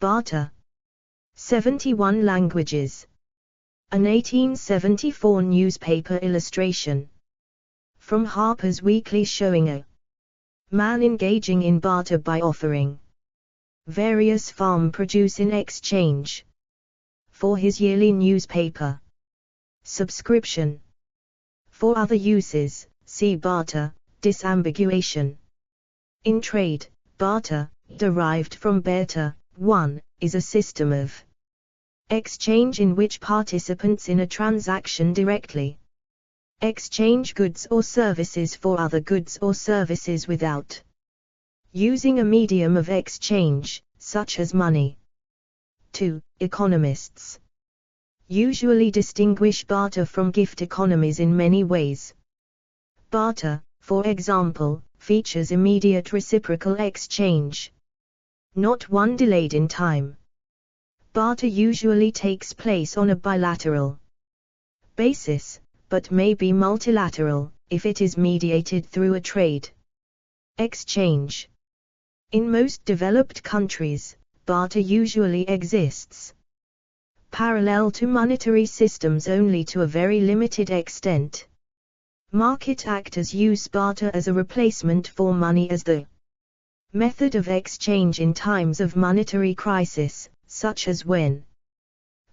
Barter. 71 languages. An 1874 newspaper illustration from Harper's Weekly showing a man engaging in barter by offering various farm produce in exchange for his yearly newspaper subscription. For other uses, see barter, disambiguation. In trade, barter, derived from barter, 1, is a system of exchange in which participants in a transaction directly exchange goods or services for other goods or services without using a medium of exchange, such as money. 2. Economists usually distinguish barter from gift economies in many ways. Barter, for example, features immediate reciprocal exchange, not one delayed in time. Barter usually takes place on a bilateral basis, but may be multilateral, if it is mediated through a trade exchange. In most developed countries, barter usually exists parallel to monetary systems only to a very limited extent. Market actors use barter as a replacement for money as the method of exchange in times of monetary crisis, such as when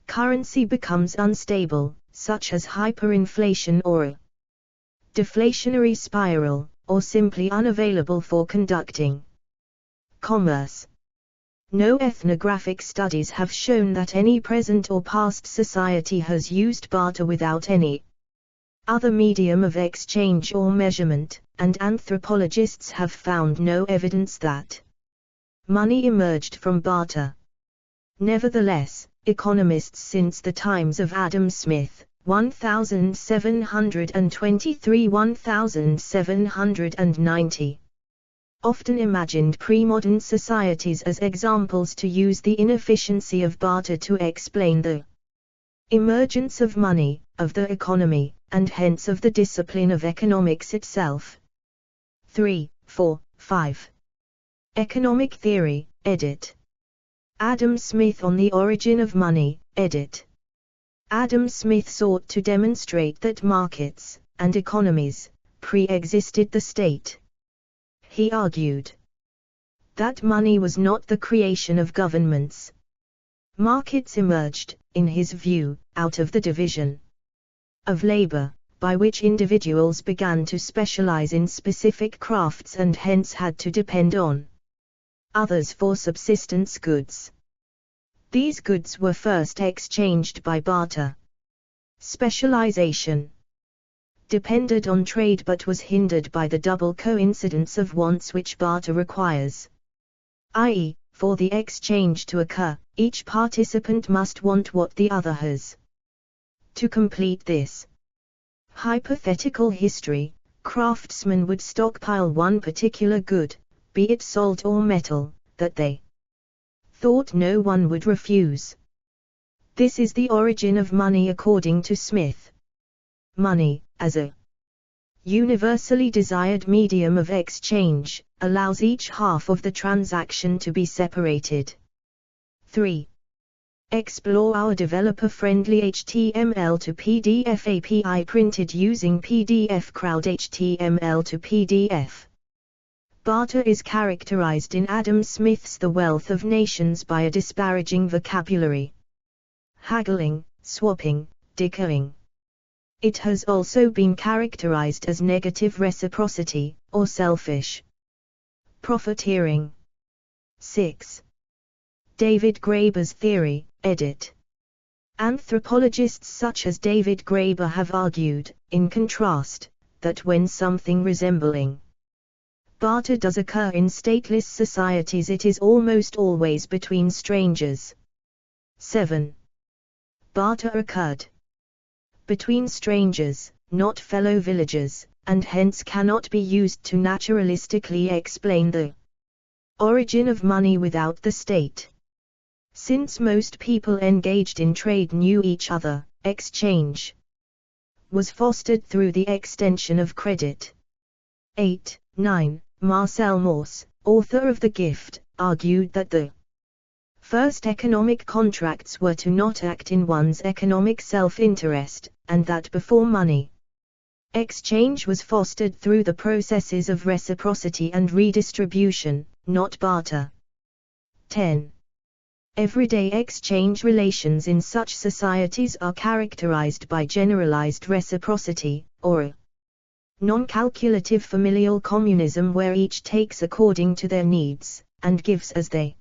currency becomes unstable, such as hyperinflation or a deflationary spiral, or simply unavailable for conducting commerce. No ethnographic studies have shown that any present or past society has used barter without any other medium of exchange or measurement, and anthropologists have found no evidence that money emerged from barter. Nevertheless, economists since the times of Adam Smith, 1723–1790, often imagined pre-modern societies as examples to use the inefficiency of barter to explain the emergence of money, of the economy, and hence of the discipline of economics itself. 3, 4, 5. Economic Theory, edit. Adam Smith on the Origin of Money, edit. Adam Smith sought to demonstrate that markets, and economies, pre-existed the state. He argued that money was not the creation of governments. Markets emerged, in his view, out of the division of labor, by which individuals began to specialize in specific crafts and hence had to depend on others for subsistence goods. These goods were first exchanged by barter. Specialization depended on trade but was hindered by the double coincidence of wants which barter requires. I.e., for the exchange to occur, each participant must want what the other has. To complete this hypothetical history, craftsmen would stockpile one particular good, be it salt or metal, that they thought no one would refuse. This is the origin of money according to Smith. Money, as a universally desired medium of exchange, allows each half of the transaction to be separated. 3. Explore our developer-friendly HTML to PDF API printed using PDF Crowd HTML to PDF. Barter is characterized in Adam Smith's The Wealth of Nations by a disparaging vocabulary. Haggling, swapping, dickering. It has also been characterized as negative reciprocity, or selfish profiteering. 6. David Graeber's theory, edit. Anthropologists such as David Graeber have argued, in contrast, that when something resembling barter does occur in stateless societies it is almost always between strangers. 7. Barter occurred between strangers, not fellow villagers, and hence cannot be used to naturalistically explain the origin of money without the state. Since most people engaged in trade knew each other, exchange was fostered through the extension of credit. 8, 9. Marcel Mauss, author of The Gift, argued that the First economic contracts were to not act in one's economic self-interest, and that before money exchange was fostered through the processes of reciprocity and redistribution, not barter. 10. Everyday exchange relations in such societies are characterized by generalized reciprocity, or a non-calculative familial communism where each takes according to their needs, and gives as they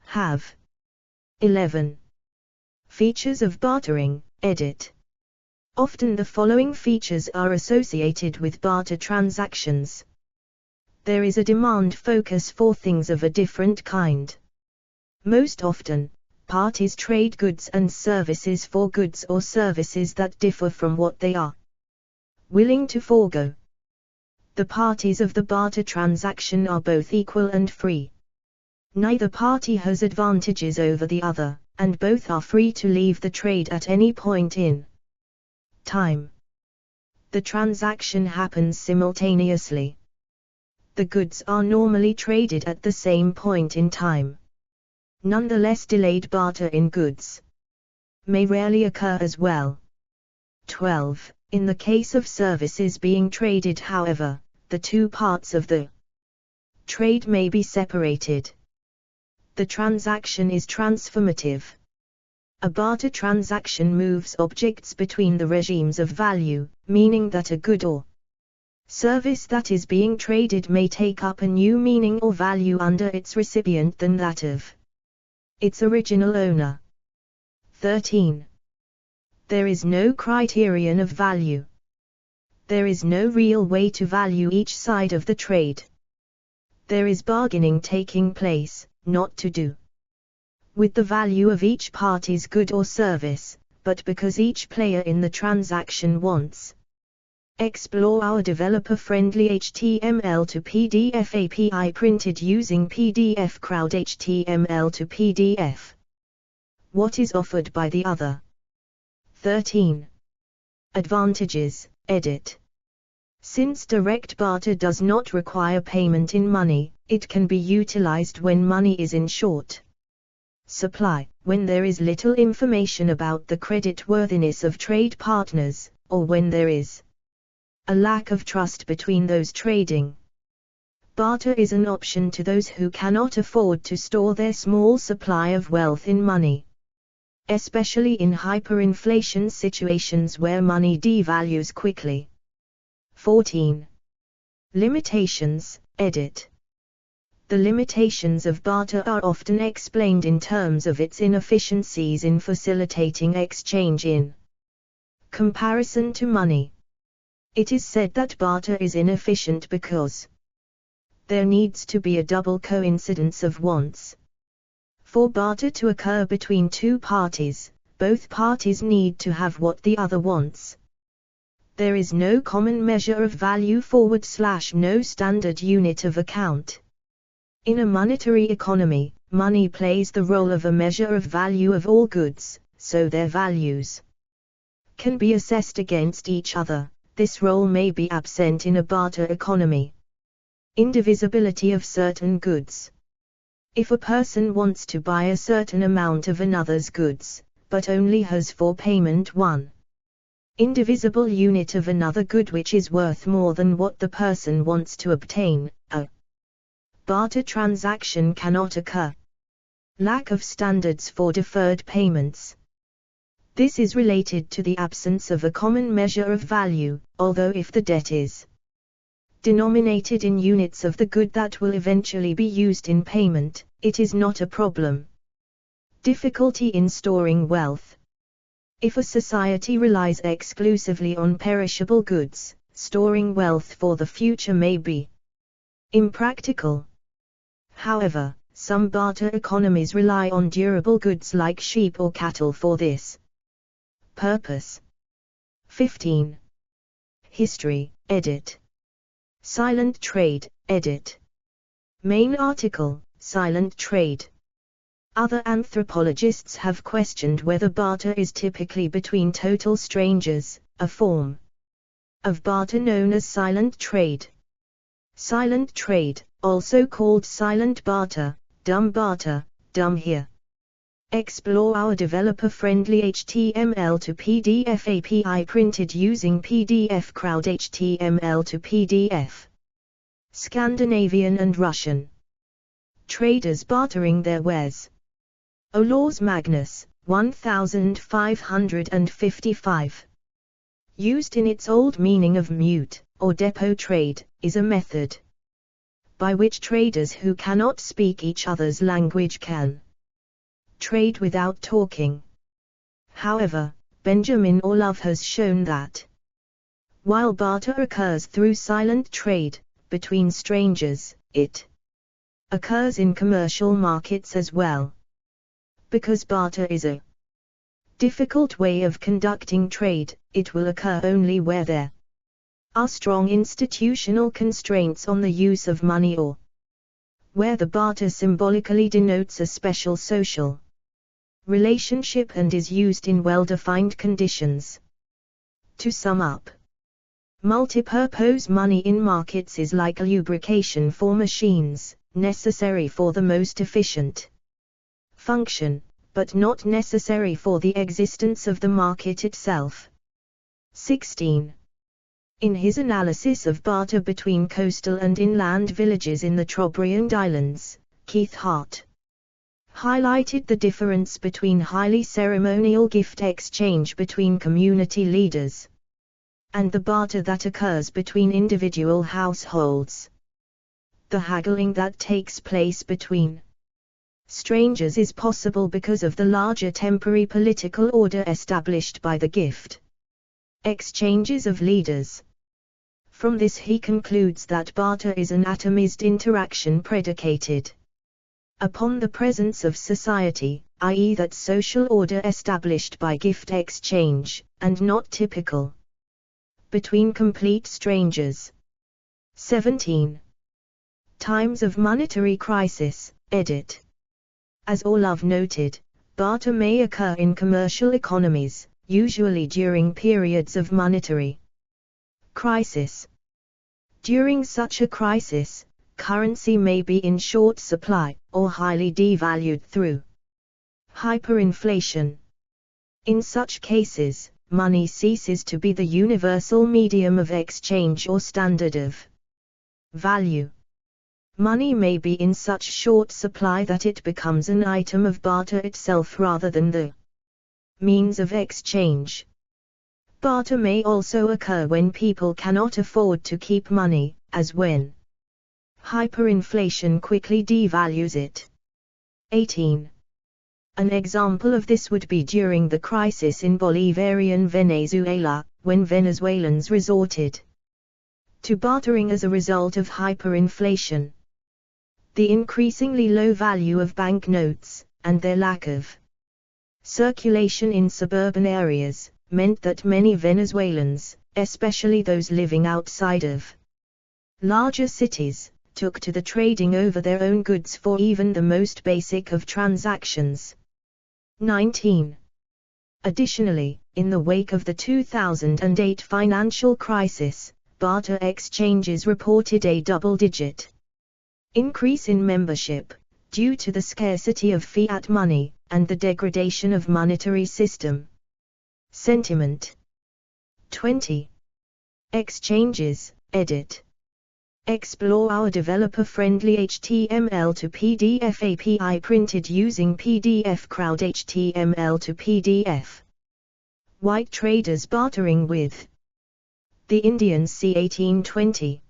have. 11. Features of bartering, edit. Often the following features are associated with barter transactions. There is a demand focus for things of a different kind. Most often, parties trade goods and services for goods or services that differ from what they are willing to forego. The parties of the barter transaction are both equal and free. Neither party has advantages over the other, and both are free to leave the trade at any point in time. The transaction happens simultaneously. The goods are normally traded at the same point in time. Nonetheless, delayed barter in goods may rarely occur as well. 12. In the case of services being traded, however, the two parts of the trade may be separated. The transaction is transformative. A barter transaction moves objects between the regimes of value, meaning that a good or service that is being traded may take up a new meaning or value under its recipient than that of its original owner. 13. There is no criterion of value. There is no real way to value each side of the trade. There is bargaining taking place, not to do with the value of each party's good or service, but because each player in the transaction wants. Explore our developer-friendly HTML to PDF API printed using PDF Crowd HTML to PDF. What is offered by the other? 13. Advantages, edit. Since direct barter does not require payment in money, it can be utilized when money is in short supply, when there is little information about the creditworthiness of trade partners, or when there is a lack of trust between those trading. Barter is an option to those who cannot afford to store their small supply of wealth in money, especially in hyperinflation situations where money devalues quickly. 14. Limitations, edit. The limitations of barter are often explained in terms of its inefficiencies in facilitating exchange in comparison to money. It is said that barter is inefficient because there needs to be a double coincidence of wants. For barter to occur between two parties, both parties need to have what the other wants. There is no common measure of value / no standard unit of account. In a monetary economy, money plays the role of a measure of value of all goods, so their values can be assessed against each other. This role may be absent in a barter economy. Indivisibility of certain goods. If a person wants to buy a certain amount of another's goods, but only has for payment one indivisible unit of another good which is worth more than what the person wants to obtain, a barter transaction cannot occur. Lack of standards for deferred payments. This is related to the absence of a common measure of value, although if the debt is denominated in units of the good that will eventually be used in payment, it is not a problem. Difficulty in storing wealth. If a society relies exclusively on perishable goods, storing wealth for the future may be impractical. However, some barter economies rely on durable goods like sheep or cattle for this purpose. 15. History, edit. Silent trade, edit. Main article, Silent trade. Other anthropologists have questioned whether barter is typically between total strangers, a form of barter known as silent trade. Silent trade, also called silent barter, dumb here, Explore our developer-friendly HTML to PDF API printed using PDF Crowd HTML to PDF. Scandinavian and Russian. Traders bartering their wares. Olaus Magnus, 1555. Used in its old meaning of mute, or depot trade, is a method by which traders who cannot speak each other's language can trade without talking. However, Benjamin Orlov has shown that while barter occurs through silent trade between strangers, it occurs in commercial markets as well. Because barter is a difficult way of conducting trade, it will occur only where there are strong institutional constraints on the use of money, or where the barter symbolically denotes a special social relationship and is used in well-defined conditions. To sum up, multipurpose money in markets is like lubrication for machines, necessary for the most efficient function, but not necessary for the existence of the market itself. 16. In his analysis of barter between coastal and inland villages in the Trobriand Islands, Keith Hart highlighted the difference between highly ceremonial gift exchange between community leaders and the barter that occurs between individual households. The haggling that takes place between strangers is possible because of the larger temporary political order established by the gift exchanges of leaders. From this he concludes that barter is an atomized interaction predicated upon the presence of society, i.e. that social order established by gift exchange, and not typical between complete strangers. 17. Times of monetary crisis, edit. As Orlov noted, barter may occur in commercial economies, usually during periods of monetary crisis. During such a crisis, currency may be in short supply, or highly devalued through hyperinflation. In such cases, money ceases to be the universal medium of exchange or standard of value. Money may be in such short supply that it becomes an item of barter itself rather than the means of exchange. Barter may also occur when people cannot afford to keep money, as when hyperinflation quickly devalues it. 18. An example of this would be during the crisis in Bolivarian Venezuela, when Venezuelans resorted to bartering as a result of hyperinflation. The increasingly low value of banknotes, and their lack of circulation in suburban areas, meant that many Venezuelans, especially those living outside of larger cities, took to the trading over their own goods for even the most basic of transactions. 19. Additionally, in the wake of the 2008 financial crisis, barter exchanges reported a double-digit increase in membership, due to the scarcity of fiat money, and the degradation of monetary system sentiment. 20. Exchanges, edit. Explore our developer-friendly HTML to PDF API printed using PDF Crowd HTML to PDF. White traders bartering with the Indians c. 1820.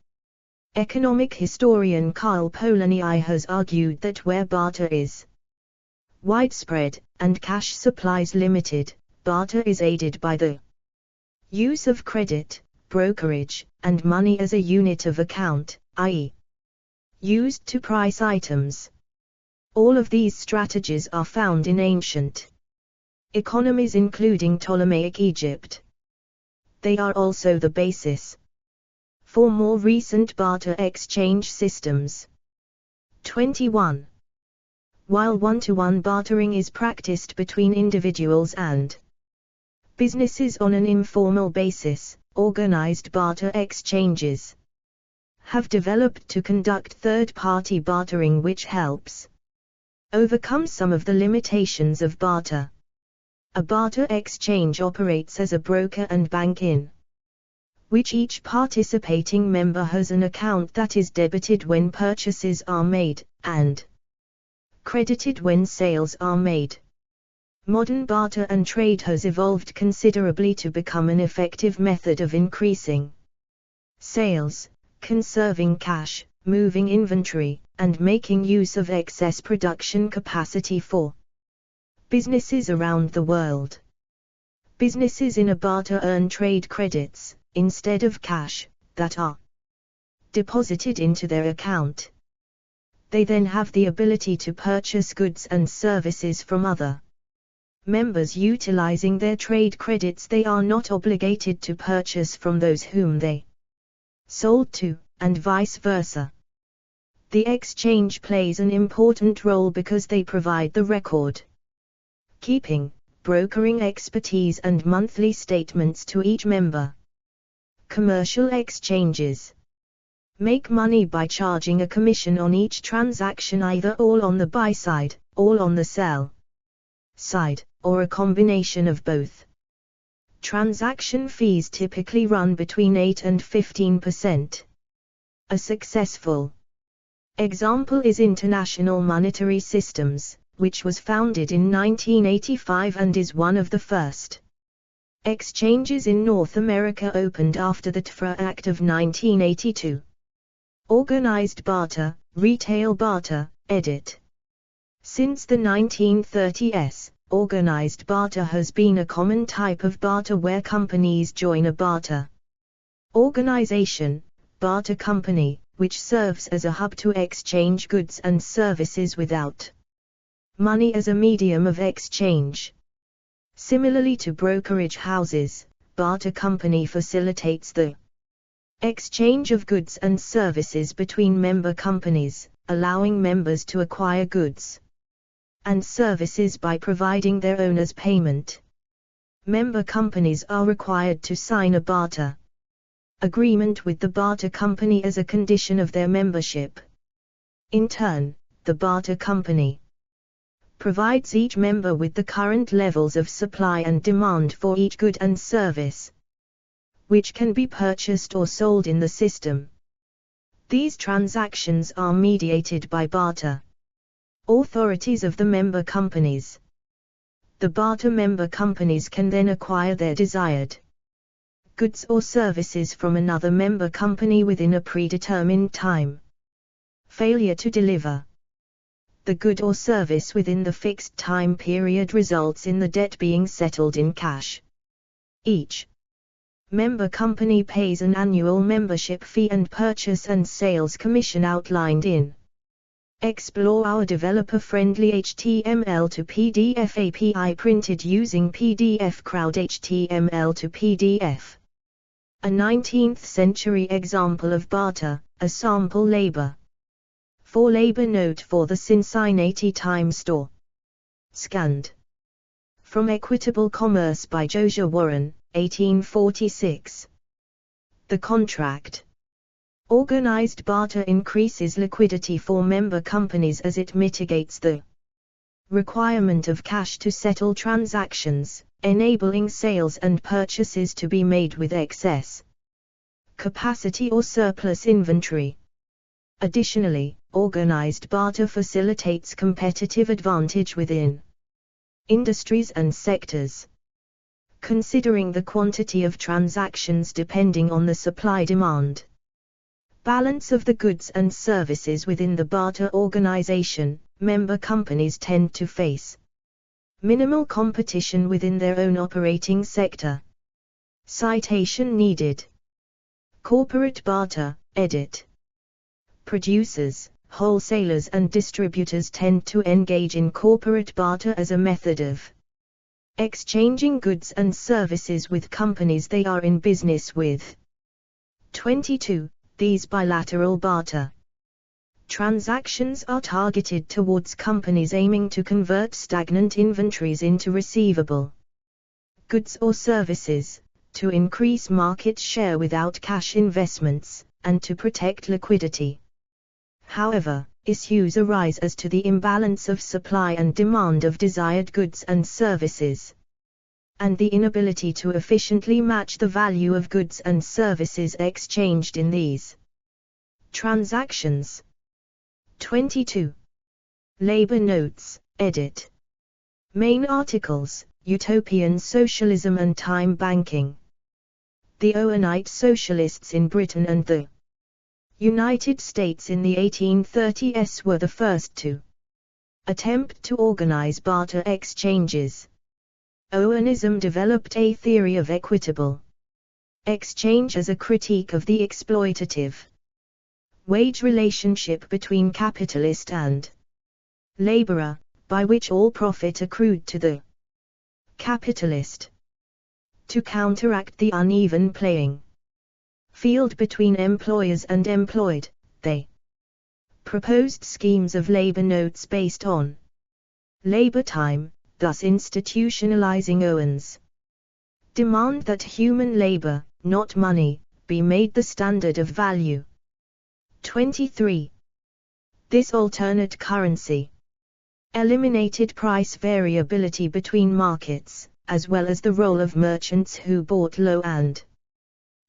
Economic historian Karl Polanyi has argued that where barter is widespread, and cash supplies limited, barter is aided by the use of credit, brokerage, and money as a unit of account, i.e., used to price items. All of these strategies are found in ancient economies including Ptolemaic Egypt. They are also the basis for more recent barter exchange systems. 21. While one-to-one bartering is practiced between individuals and businesses on an informal basis, organized barter exchanges have developed to conduct third-party bartering, which helps Overcome some of the limitations of barter. A barter exchange operates as a broker and bank in which each participating member has an account that is debited when purchases are made, and credited when sales are made. Modern barter and trade has evolved considerably to become an effective method of increasing sales, conserving cash, moving inventory, and making use of excess production capacity for businesses around the world. Businesses in a barter earn trade credits, instead of cash, that are deposited into their account. They then have the ability to purchase goods and services from other members utilizing their trade credits. They are not obligated to purchase from those whom they sold to, and vice versa. The exchange plays an important role because they provide the record keeping, brokering expertise and monthly statements to each member. Commercial exchanges make money by charging a commission on each transaction, either all on the buy side, all on the sell side, or a combination of both. Transaction fees typically run between 8 and 15%. A successful example is International Monetary Systems, which was founded in 1985 and is one of the first exchanges in North America opened after the TFRA Act of 1982. Organized barter, retail barter, edit. Since the 1930s, organized barter has been a common type of barter where companies join a barter organization, barter company, which serves as a hub to exchange goods and services without money as a medium of exchange. Similarly to brokerage houses, barter company facilitates the exchange of goods and services between member companies, allowing members to acquire goods and services by providing their owners payment. Member companies are required to sign a barter agreement with the barter company as a condition of their membership. In turn, the barter company provides each member with the current levels of supply and demand for each good and service, which can be purchased or sold in the system. These transactions are mediated by barter authorities of the member companies. The barter member companies can then acquire their desired goods or services from another member company within a predetermined time. Failure to deliver the good or service within the fixed time period results in the debt being settled in cash. Each member company pays an annual membership fee and purchase and sales commission outlined in. Explore our developer-friendly HTML to PDF API printed using PDF Crowd HTML to PDF. A 19th century example of barter, a sample labor for labor note for the Cincinnati Times store. Scanned from Equitable Commerce by Josiah Warren, 1846. The contract. Organized barter increases liquidity for member companies as it mitigates the requirement of cash to settle transactions, enabling sales and purchases to be made with excess capacity or surplus inventory. Additionally, organized barter facilitates competitive advantage within industries and sectors. Considering the quantity of transactions depending on the supply-demand balance of the goods and services within the barter organization, member companies tend to face minimal competition within their own operating sector. Citation needed. Corporate barter, edit. Producers, wholesalers and distributors tend to engage in corporate barter as a method of exchanging goods and services with companies they are in business with. 22. These bilateral barter transactions are targeted towards companies aiming to convert stagnant inventories into receivable goods or services, to increase market share without cash investments, and to protect liquidity. However, issues arise as to the imbalance of supply and demand of desired goods and services, and the inability to efficiently match the value of goods and services exchanged in these transactions. 22. Labor Notes, edit. Main articles: Utopian Socialism and Time Banking. The Owenite Socialists in Britain and the United States in the 1830s were the first to attempt to organize barter exchanges. Owenism developed a theory of equitable exchange as a critique of the exploitative wage relationship between capitalist and laborer, by which all profit accrued to the capitalist. To counteract the uneven playing field between employers and employed, they proposed schemes of labor notes based on labor time, thus institutionalizing Owen's demand that human labor, not money, be made the standard of value. 23. This alternate currency eliminated price variability between markets, as well as the role of merchants who bought low and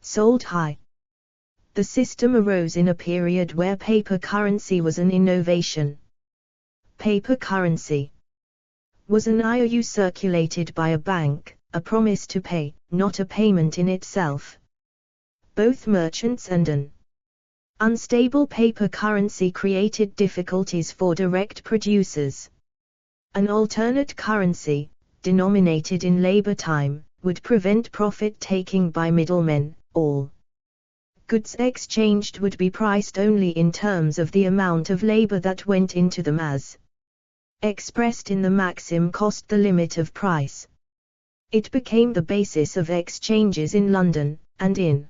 sold high. The system arose in a period where paper currency was an innovation. Paper currency was an IOU circulated by a bank, a promise to pay, not a payment in itself. Both merchants and an unstable paper currency created difficulties for direct producers. An alternate currency, denominated in labor time, would prevent profit-taking by middlemen. All goods exchanged would be priced only in terms of the amount of labor that went into them as expressed in the maxim cost the limit of price. It became the basis of exchanges in London, and in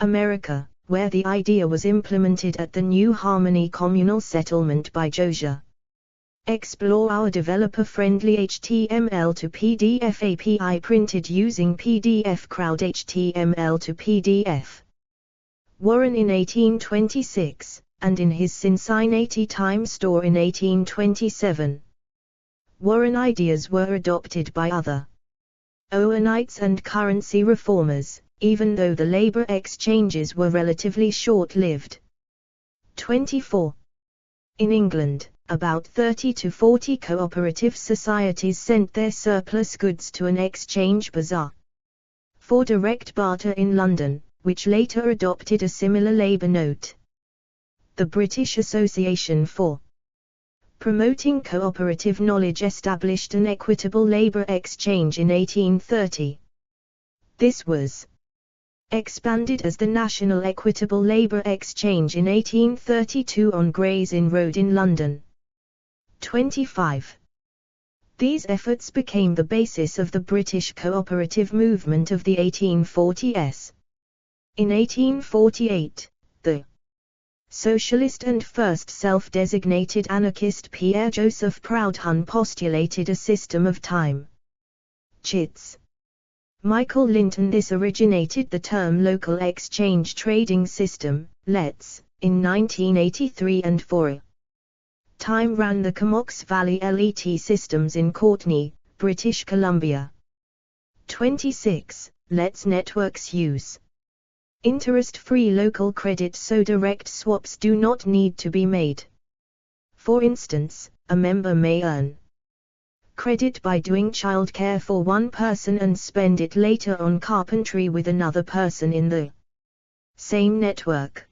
America, where the idea was implemented at the New Harmony Communal Settlement by Josiah. Explore our developer-friendly HTML to PDF API printed using PDF Crowd HTML to PDF. Warren in 1826, and in his Cincinnati Times store in 1827. Warren ideas were adopted by other Owenites and currency reformers, even though the labor exchanges were relatively short-lived. 24. In England, about 30 to 40 cooperative societies sent their surplus goods to an exchange bazaar for direct barter in London, which later adopted a similar labor note. The British Association for Promoting Cooperative Knowledge established an equitable labor exchange in 1830. This was expanded as the National Equitable Labour Exchange in 1832 on Gray's Inn Road in London. 25. These efforts became the basis of the British cooperative movement of the 1840s. In 1848, the socialist and first self-designated anarchist Pierre Joseph Proudhon postulated a system of time chits. Michael Linton this originated the term local exchange trading system, LETS, in 1983 and for a time ran the Comox Valley LET systems in Courtenay, British Columbia. 26. LETS networks use interest-free local credit so direct swaps do not need to be made. For instance, a member may earn credit by doing childcare for one person and spend it later on carpentry with another person in the same network.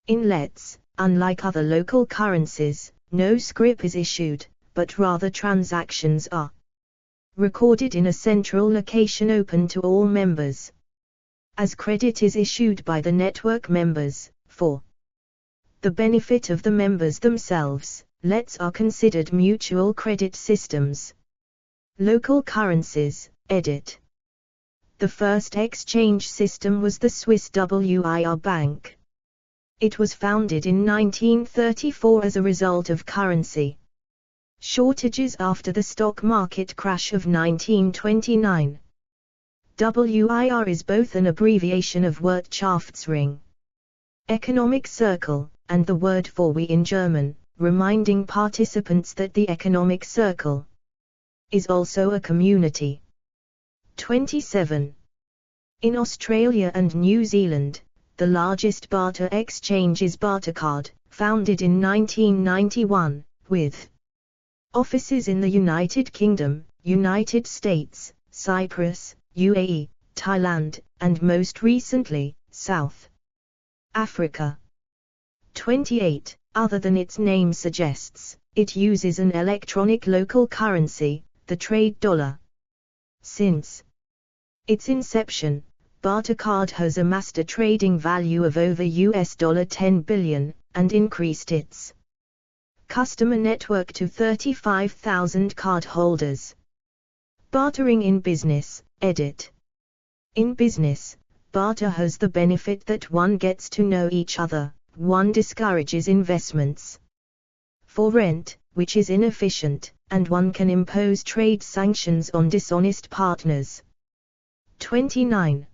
In LETS, unlike other local currencies, no scrip is issued, but rather transactions are recorded in a central location open to all members. As credit is issued by the network members, for the benefit of the members themselves, LETS are considered mutual credit systems. Local currencies, edit. The first exchange system was the Swiss WIR Bank. It was founded in 1934 as a result of currency shortages after the stock market crash of 1929. WIR is both an abbreviation of Wirtschaftsring, economic circle, and the word for we in German, reminding participants that the economic circle is also a community. 27. In Australia and New Zealand, the largest barter exchange is Bartercard, founded in 1991, with offices in the United Kingdom, United States, Cyprus, UAE, Thailand, and most recently, South Africa. 28. Other than its name suggests, it uses an electronic local currency, the trade dollar. Since its inception, Bartercard has amassed a trading value of over $10 billion, and increased its customer network to 35,000 cardholders. Bartering in business, edit. In business, barter has the benefit that one gets to know each other, one discourages investments for rent, which is inefficient, and one can impose trade sanctions on dishonest partners. 29.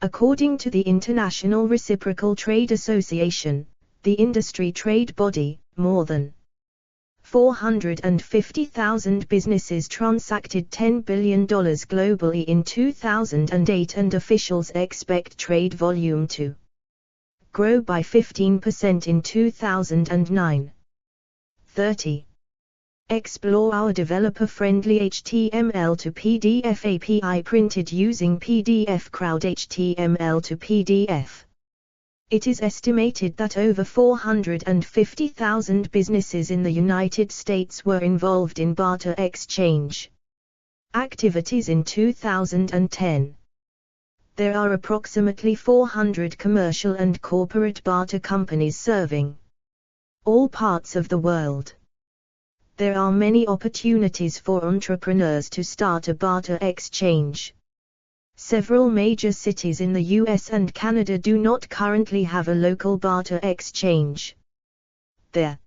According to the International Reciprocal Trade Association, the industry trade body, more than 450,000 businesses transacted $10 billion globally in 2008, and officials expect trade volume to grow by 15% in 2009. 30. Explore our developer-friendly HTML to PDF API printed using PDF Crowd HTML to PDF. It is estimated that over 450,000 businesses in the United States were involved in barter exchange activities in 2010. There are approximately 400 commercial and corporate barter companies serving all parts of the world. There are many opportunities for entrepreneurs to start a barter exchange. Several major cities in the US and Canada do not currently have a local barter exchange. There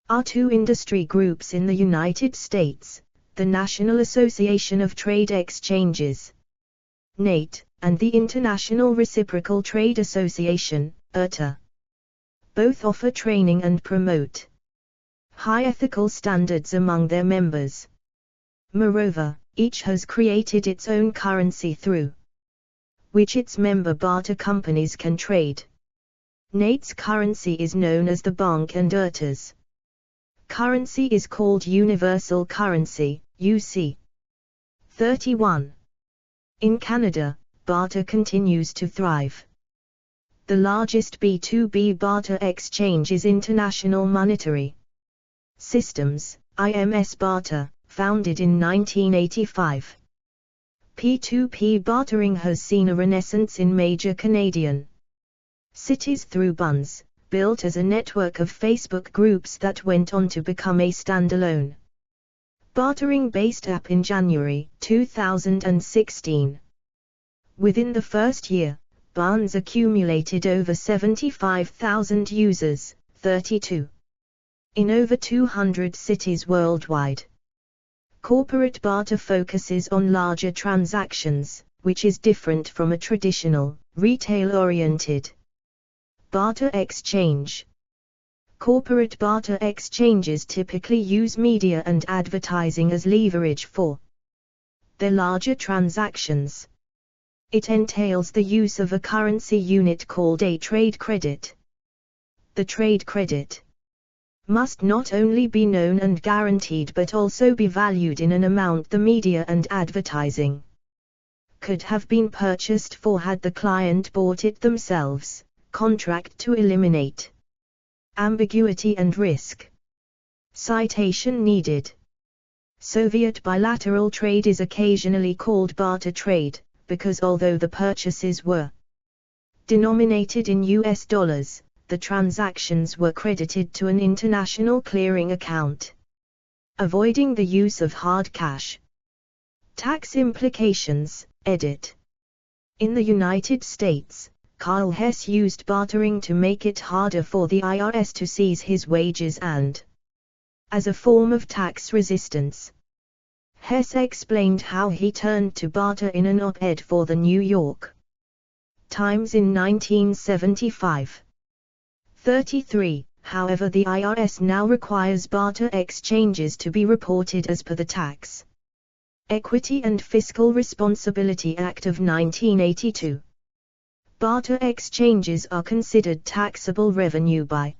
are two industry groups in the United States, the National Association of Trade Exchanges, NATE, and the International Reciprocal Trade Association, IRTA. Both offer training and promote high ethical standards among their members. Moreover, each has created its own currency through which its member barter companies can trade. NATE's currency is known as the bank, and IRTA's currency is called Universal Currency, UC. 31. In Canada, barter continues to thrive. The largest B2B barter exchange is International Monetary Systems, IMS Barter, founded in 1985. P2P bartering has seen a renaissance in major Canadian cities through Buns, built as a network of Facebook groups that went on to become a standalone bartering-based app in January 2016. Within the first year, Buns accumulated over 75,000 users, 32 in over 200 cities worldwide. Corporate barter focuses on larger transactions, which is different from a traditional, retail-oriented barter exchange. Corporate barter exchanges typically use media and advertising as leverage for their larger transactions. It entails the use of a currency unit called a trade credit. The trade credit must not only be known and guaranteed but also be valued in an amount the media and advertising could have been purchased for had the client bought it themselves. Contract to eliminate ambiguity and risk. Citation needed. Soviet bilateral trade is occasionally called barter trade, because although the purchases were denominated in US dollars, the transactions were credited to an international clearing account, avoiding the use of hard cash. Tax implications, edit. In the United States, Carl Hess used bartering to make it harder for the IRS to seize his wages and, as a form of tax resistance, Hess explained how he turned to barter in an op-ed for the New York Times in 1975. 33. However, the IRS now requires barter exchanges to be reported as per the Tax, Equity and Fiscal Responsibility Act of 1982. Barter exchanges are considered taxable revenue by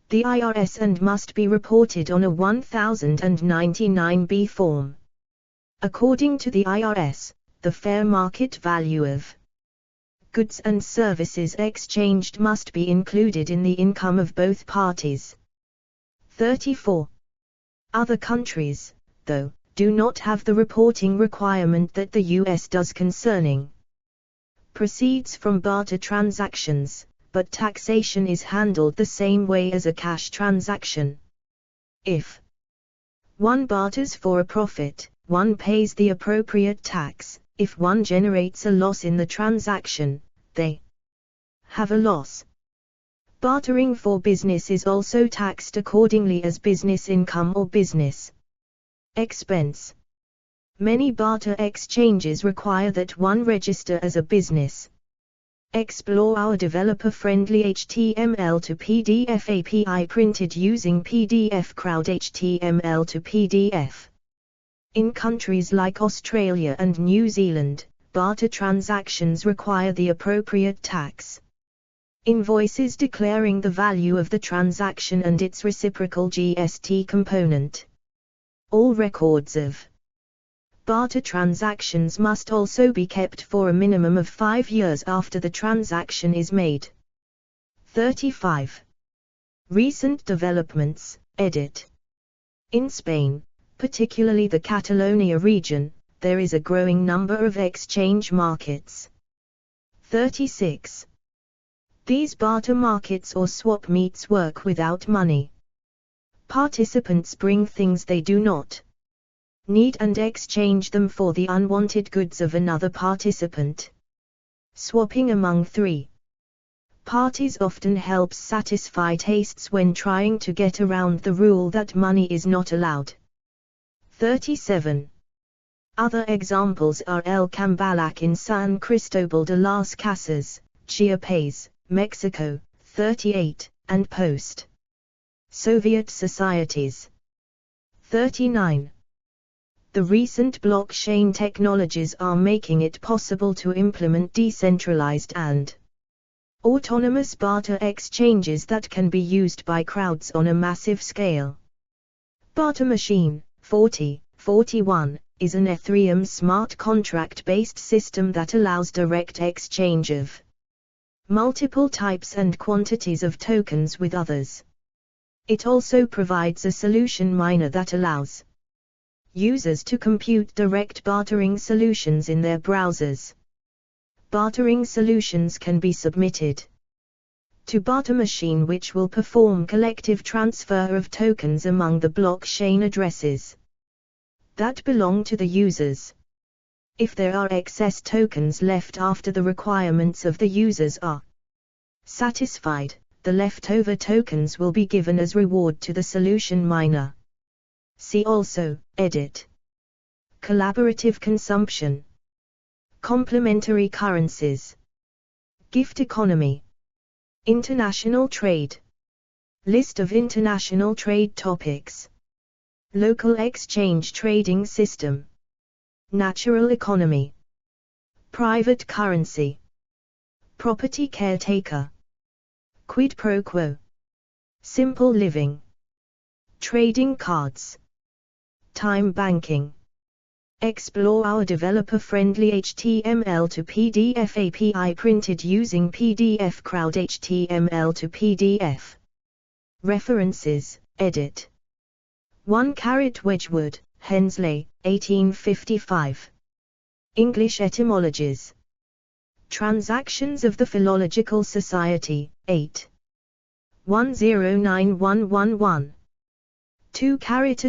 the IRS and must be reported on a 1099-B form. According to the IRS, the fair market value of goods and services exchanged must be included in the income of both parties. 34. Other countries, though, do not have the reporting requirement that the US does concerning proceeds from barter transactions, but taxation is handled the same way as a cash transaction. If one barters for a profit, one pays the appropriate tax. If one generates a loss in the transaction, they have a loss. Bartering for business is also taxed accordingly as business income or business expense. Many barter exchanges require that one register as a business. Explore our developer-friendly HTML to PDF API printed using PDF Crowd HTML to PDF. In countries like Australia and New Zealand, barter transactions require the appropriate tax invoices declaring the value of the transaction and its reciprocal GST component. All records of barter transactions must also be kept for a minimum of 5 years after the transaction is made. 35. Recent developments, edit. In Spain, particularly the Catalonia region, there is a growing number of exchange markets. 36. These barter markets or swap meets work without money. Participants bring things they do not need and exchange them for the unwanted goods of another participant. Swapping among three parties often helps satisfy tastes when trying to get around the rule that money is not allowed. 37. Other examples are El Cambalac in San Cristobal de las Casas, Chiapas, Mexico, 38, and post-Soviet societies. 39. The recent blockchain technologies are making it possible to implement decentralized and autonomous barter exchanges that can be used by crowds on a massive scale. Barter Machine 4041 is an Ethereum smart contract-based system that allows direct exchange of multiple types and quantities of tokens with others. It also provides a solution miner that allows users to compute direct bartering solutions in their browsers. Bartering solutions can be submitted to Barter Machine, which will perform collective transfer of tokens among the blockchain addresses that belong to the users. If there are excess tokens left after the requirements of the users are satisfied, the leftover tokens will be given as reward to the solution miner. See also, edit. Collaborative consumption. Complementary currencies. Gift economy. International trade. List of international trade topics. Local exchange trading system. Natural economy. Private currency. Property caretaker. Quid pro quo. Simple living. Trading cards. Time banking. Explore our developer-friendly HTML to PDF API printed using PDF Crowd HTML to PDF. References, edit. 1 Wedgwood, Hensley, 1855. English etymologies. Transactions of the Philological Society, 8. 109111. 2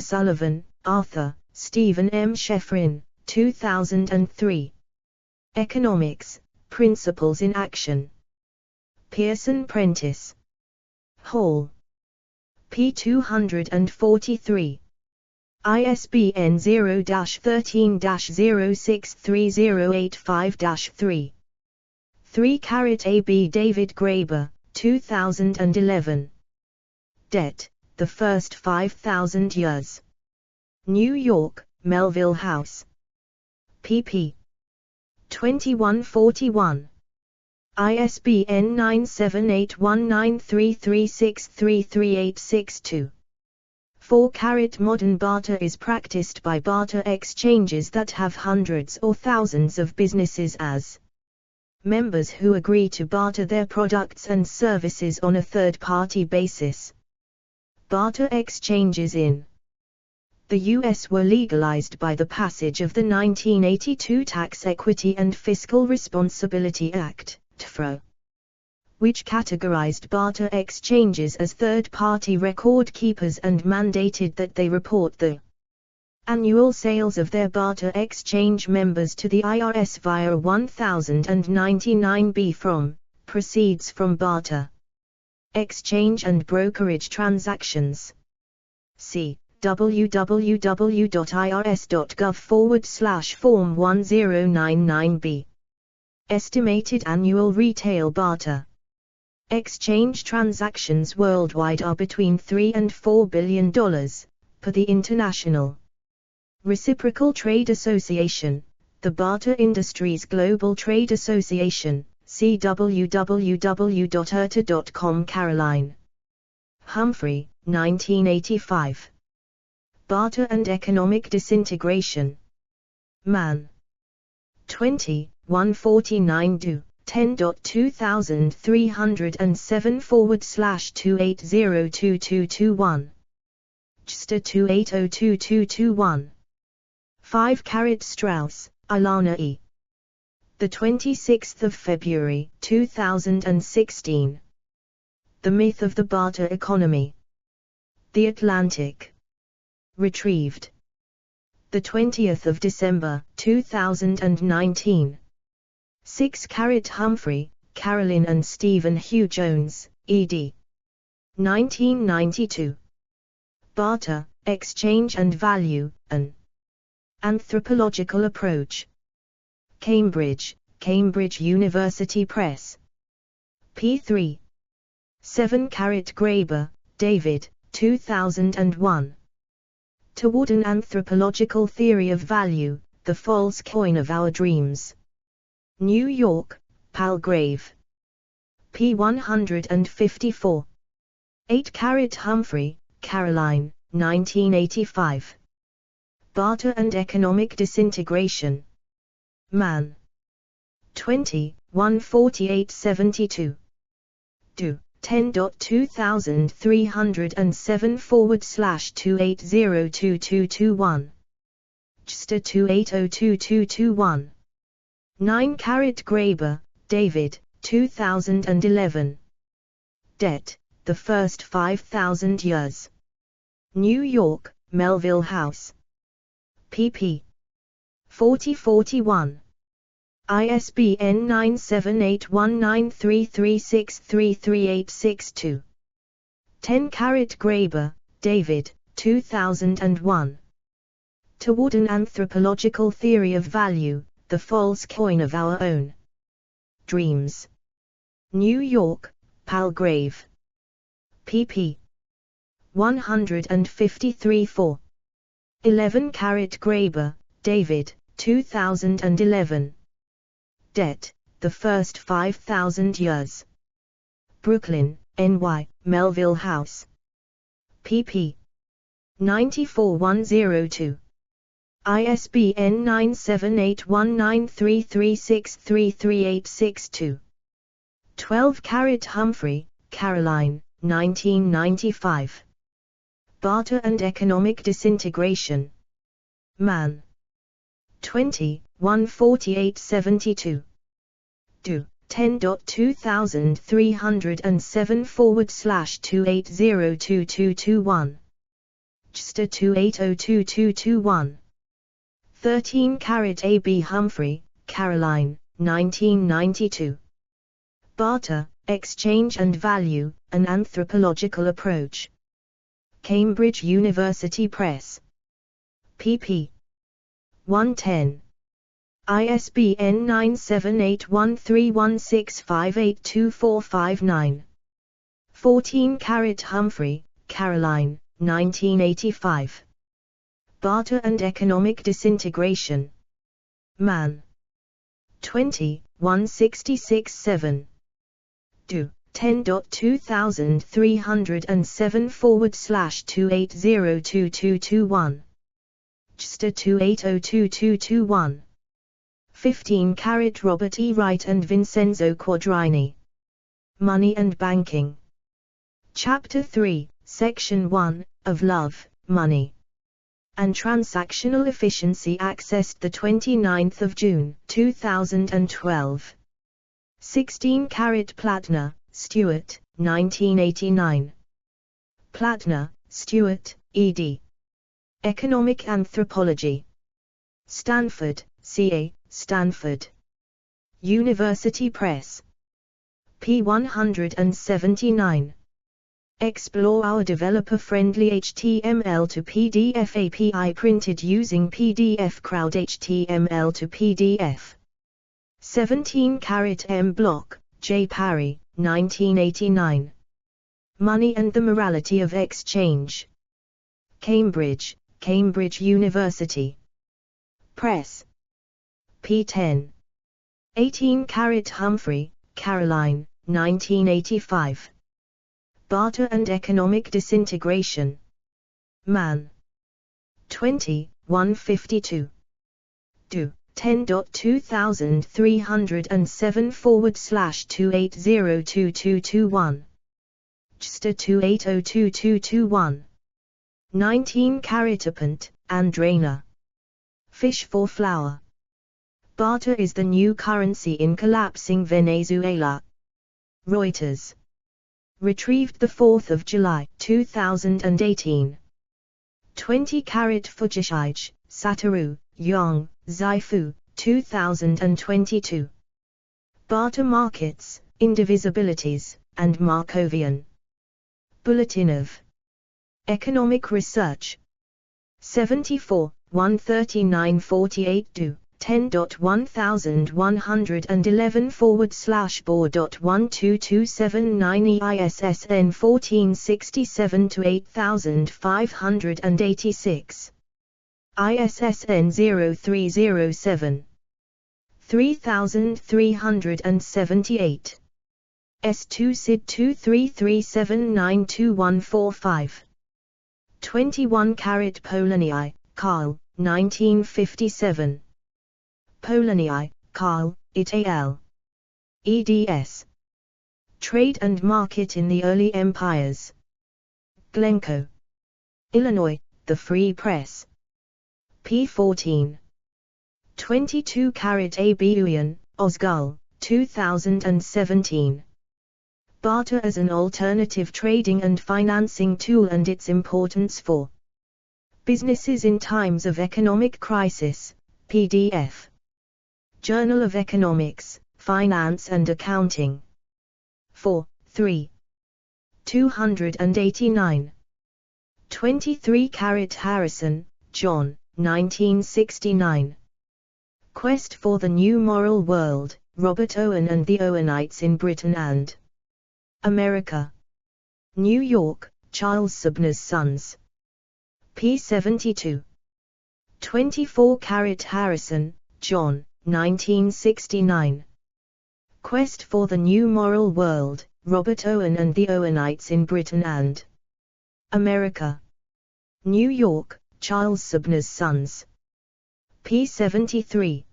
Sullivan, Arthur, Stephen M. Scheffrin, 2003. Economics, Principles in Action. Pearson Prentice. Hall. p. 243. ISBN 0-13-063085-3. 3 A. B. David Graeber, 2011. Debt, the first 5,000 years. New York, Melville House. pp. 2141. ISBN 9781933633862. 4. Modern barter is practiced by barter exchanges that have hundreds or thousands of businesses as members who agree to barter their products and services on a third-party basis. Barter exchanges in the U.S. were legalized by the passage of the 1982 Tax Equity and Fiscal Responsibility Act, TFRA, which categorized barter exchanges as third-party record keepers and mandated that they report the annual sales of their barter exchange members to the IRS via 1099-B from proceeds from barter exchange and brokerage transactions. See www.irs.gov/form 1099-B. Estimated annual retail barter exchange transactions worldwide are between $3 and $4 billion, per the International Reciprocal Trade Association, the Barter Industries Global Trade Association. See www.irta.com. Caroline Humphrey, 1985. Barter and Economic Disintegration. Man. 20, 149 do. 10.2307/2802221. JSTA 28022221. 5. Strauss, Ilana E. The 26th of February, 2016. The Myth of the Barter Economy. The Atlantic. Retrieved. The 20th of December, 2019. 6. Humphrey, Carolyn and Stephen Hugh Jones, ed. 1992. Barter, Exchange and Value, an Anthropological Approach. Cambridge, Cambridge University Press. p. 7. Graeber, David, 2001. Toward an Anthropological Theory of Value, The False Coin of Our Dreams. New York, Palgrave. p. 154. 8. Humphrey, Caroline, 1985. Barter and Economic Disintegration. Man. 20, 14872. Do. 10.2307/2802221. JSTA 28022221. 9. Graeber, David, 2011. Debt, the First 5,000 Years. New York, Melville House. pp. 4041. ISBN 9781933633862. 10. Graeber, David, 2001. Toward an Anthropological Theory of Value, The False Coin of Our Own Dreams. New York, Palgrave. pp. 153. 4. 11. Graeber, David, 2011. Debt, the First 5,000 Years. Brooklyn, NY, Melville House. pp. 94102. ISBN 9781933633862. 12. Humphrey, Caroline, 1995. Barter and Economic Disintegration. Man. 20, 14872. Do. 10.2307/2802221. JSTA 28022221. 13. A. B. Humphrey, Caroline, 1992. Barter, Exchange and Value, an Anthropological Approach. Cambridge University Press. pp. 110. ISBN 9781316582459. 14 Humphrey, Caroline, 1985. Barter and Economic Disintegration. Man. 20, 166-7. Do. 10.2307/2802221. JSTA 28022221. 15 Robert E. Wright and Vincenzo Quadrini. Money and Banking. Chapter 3, Section 1, of Love, Money and Transactional Efficiency, accessed the 29th of June, 2012. 16 Plattner, Stuart, 1989. Plattner, Stuart, ed. Economic Anthropology. Stanford, CA, Stanford University Press. p. 179. Explore our developer-friendly HTML to PDF API printed using PDF Crowd HTML to PDF. 17 M. Block, J. Parry, 1989. Money and the Morality of Exchange. Cambridge, Cambridge University Press. p. 10. 18 Humphrey, Caroline, 1985. Barter and Economic Disintegration. Man. 20, 152. Do. 10.2307/2802221. JSTA 28022221. 19 Appant, Andrana. Fish for Flour. Barter is the new currency in collapsing Venezuela. Reuters. Retrieved 4 July 2018. 20 Fujishige, Satoru, Yang, Zaifu, 2022. Barter Markets, Indivisibilities, and Markovian. Bulletin of Economic Research. 74, 139-48 do. 10.1111/4.12279 ISSN 1467-8586. ISSN 0307 3378. S2 SID 2337921145. 21 Polonii, Carl, 1957. Polonii, Carl, et al. eds. Trade and Market in the Early Empires. Glencoe. Illinois, The Free Press. p. 14. 22 Abuyan, Ozgul, 2017. Barter as an alternative trading and financing tool and its importance for businesses in times of economic crisis, PDF. Journal of Economics, Finance and Accounting. 4, 3. 289. 23 Harrison, John, 1969. Quest for the New Moral World, Robert Owen and the Owenites in Britain and America. New York, Charles Subner's Sons. p. 72. 24 Harrison, John, 1969. Quest for the New Moral World, Robert Owen and the Owenites in Britain and America. New York, Charles Subner's Sons. p. 73.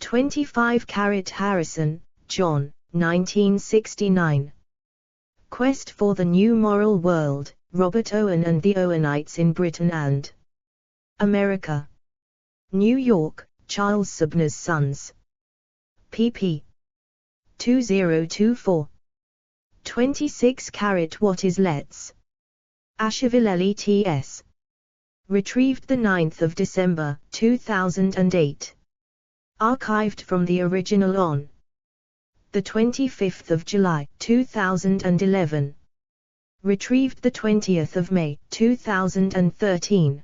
25 Harrison, John, 1969. Quest for the New Moral World, Robert Owen and the Owenites in Britain and America. New York, Charles Subner's Sons. pp. 2024. 26 What is Let's? Asheville T.S. Retrieved 9 December, 2008. Archived from the original on 25 July, 2011. Retrieved 20 May, 2013.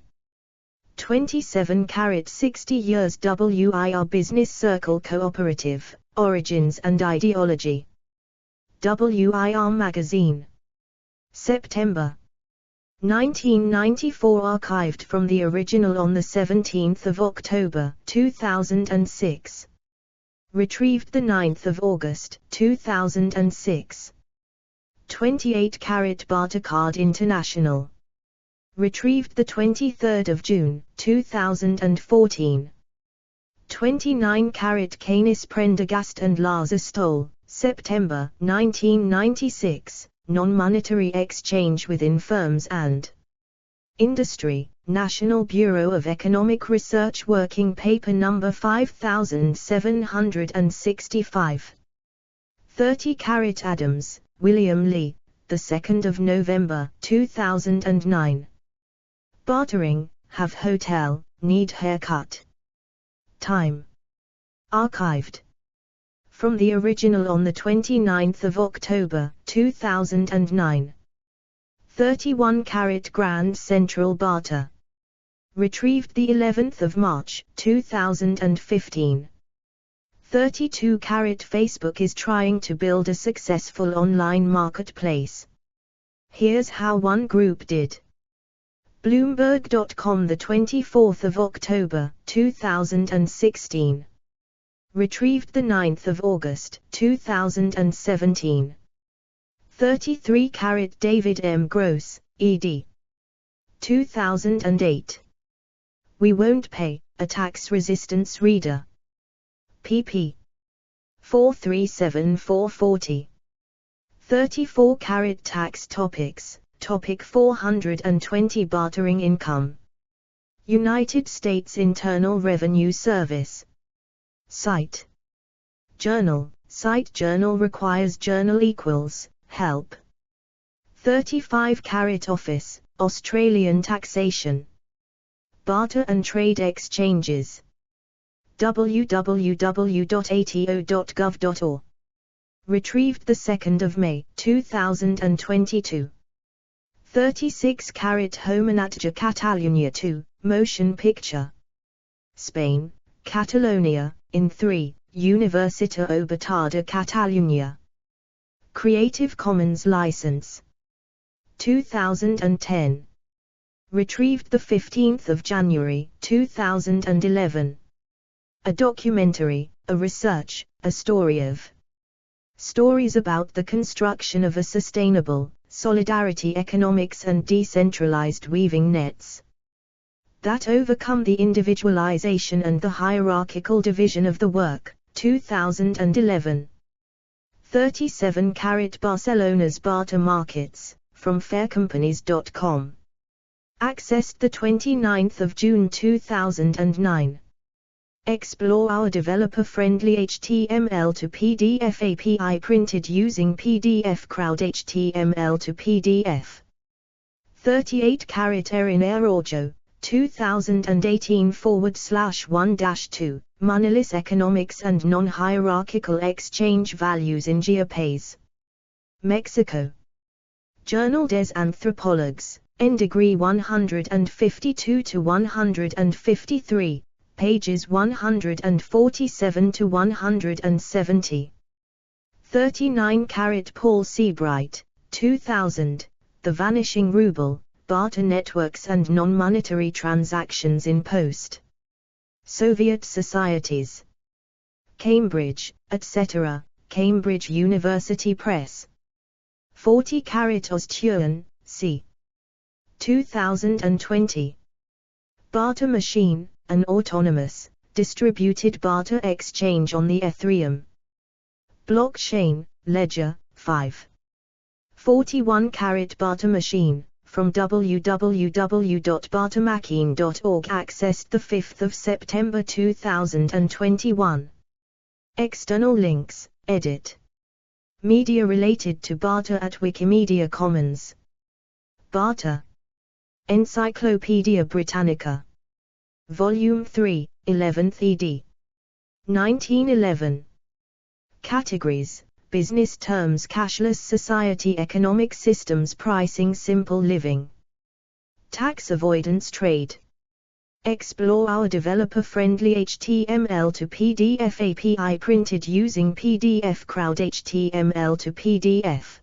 27 60 years WIR Business Circle Cooperative, Origins and Ideology. WIR Magazine. September 1994, archived from the original on the 17th of October 2006. Retrieved the 9th of August 2006. 28-carat Barter card international. Retrieved the 23rd of June 2014. 29-carat Canis Prendergast and Laserstol, September 1996, non-monetary exchange within firms and industry, National Bureau of Economic Research working paper number 5765. 30-carat Adams, William Lee, the 2nd of November 2009. Bartering, have hotel, need haircut. Time. Archived from the original on the 29th of October 2009. 31-carat Grand Central Barter. Retrieved the 11th of March 2015. 32-carat Facebook is trying to build a successful online marketplace. Here's how one group did. Bloomberg.com, the 24th of October 2016. Retrieved the 9th of August 2017. 33-carat David M. Gross, ed. 2008. We Won't Pay, a Tax Resistance Reader. pp. 437-440. 34-carat Tax Topics, Topic 420, Bartering Income. United States Internal Revenue Service. Site. Journal, site journal requires journal equals, help. 35-carat Office, Australian Taxation. Barter and Trade Exchanges. www.ato.gov.au. Retrieved the 2nd of May 2022. 36-carat Homenatge Catalunya 2, motion picture. Spain, Catalonia, in 3, Universitat Oberta de Catalunya. Creative Commons license. 2010. Retrieved the 15th of January 2011. A documentary, a research, a story of stories about the construction of a sustainable, solidarity economics and decentralized weaving nets that overcome the individualization and the hierarchical division of the work. 2011. 37-carat Barcelona's barter markets, from faircompanies.com. Accessed the 29th of June 2009. Explore our developer-friendly HTML to PDF API printed using PDF Crowd HTML to PDF. 38-carat Erin Araujo, 2018/1-2, Moneyless Economics and Non-Hierarchical Exchange Values in GeoPays. Mexico. Journal des Anthropologues, N degree 152-153, pages 147-170. 39-carat Paul Seabright, 2000, The Vanishing Ruble, Barter Networks and Non-Monetary Transactions in Post-Soviet Societies. Cambridge, etc., Cambridge University Press. 40-carat Osthuren, c. 2020. Barter Machine, an autonomous, distributed barter exchange on the Ethereum blockchain, Ledger, 5. 41-carat Barter Machine, from www.bartermachine.org, accessed 5 September 2021. External links, edit. Media related to barter at Wikimedia Commons. Barter. Encyclopaedia Britannica. Volume 3, 11th ed. 1911. Categories: Business terms, Cashless society, Economic systems, Pricing, Simple living, Tax avoidance, Trade. Explore our developer-friendly HTML to PDF API printed using PDF Crowd HTML to PDF.